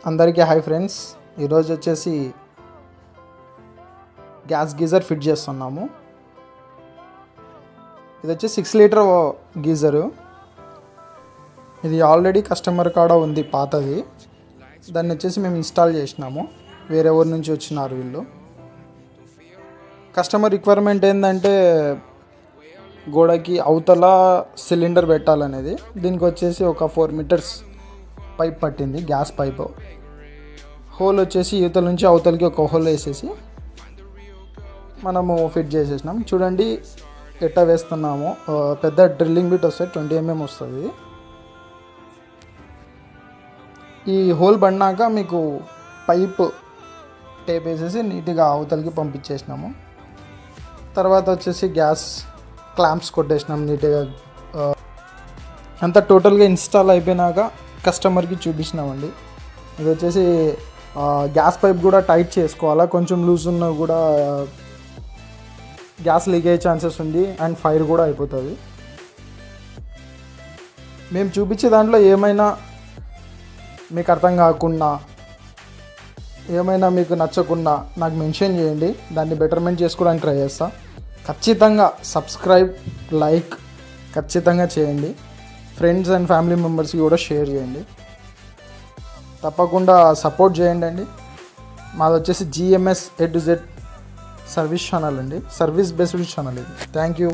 అందరికీ hi friends. ఈరోజు వచ్చేసి గ్యాస్ గీజర్ ఫిట్ చేస్తున్నాము. ఇది వచ్చి 6 లీటర్ గీజరు. ఇది ఆల్రెడీ కస్టమర్ కాడ ఉంది, పాతది. దాన్ని వచ్చేసి మేము ఇన్స్టాల్ చేసినాము. వేరే ఊరి నుంచి వచ్చినారు వీళ్ళు. కస్టమర్ రిక్వైర్మెంట్ ఏంటంటే గోడకి అవతల సిలిండర్ పెట్టాలనేది. దీనికి వచ్చేసి ఒక 4 మీటర్స్ పైప్ పట్టింది, గ్యాస్ పైపు. హోల్ వచ్చేసి యువతల నుంచి అవతలకి ఒక హోల్ వేసేసి మనము ఫిట్ చేసేసినాం. చూడండి ఎట్ట వేస్తున్నాము. పెద్ద డ్రిల్లింగ్ బిట్ వస్తుంది, 20 mm వస్తుంది. ఈ హోల్ పడినాక మీకు పైప్ టేప్ వేసేసి నీట్గా అవతలకి పంపించేసినాము. తర్వాత వచ్చేసి గ్యాస్ క్లాంప్స్ కొట్టేసినాం నీట్గా. అంతా టోటల్గా ఇన్స్టాల్ అయిపోయినాక కస్టమర్కి చూపించినామండి. ఇది వచ్చేసి గ్యాస్ పైప్ కూడా టైట్ చేసుకోవాలా, కొంచెం లూజ్ ఉన్నా కూడా గ్యాస్ లీక్ అయ్యే ఛాన్సెస్ ఉంది అండ్ ఫైర్ కూడా అయిపోతుంది. మేము చూపించే దాంట్లో ఏమైనా మీకు అర్థం కాకుండా, ఏమైనా మీకు నచ్చకుండా నాకు మెన్షన్ చేయండి, దాన్ని బెటర్మెంట్ చేసుకోవడానికి ట్రై చేస్తా. ఖచ్చితంగా సబ్స్క్రైబ్, లైక్ ఖచ్చితంగా చేయండి. ఫ్రెండ్స్ అండ్ ఫ్యామిలీ మెంబర్స్కి కూడా షేర్ చేయండి. తప్పకుండా సపోర్ట్ చేయండి అండి. మాది వచ్చేసి GMS A to Z service channel అండి, సర్వీస్ బేస్డ్ ఛానల్ ఇది. Thank you.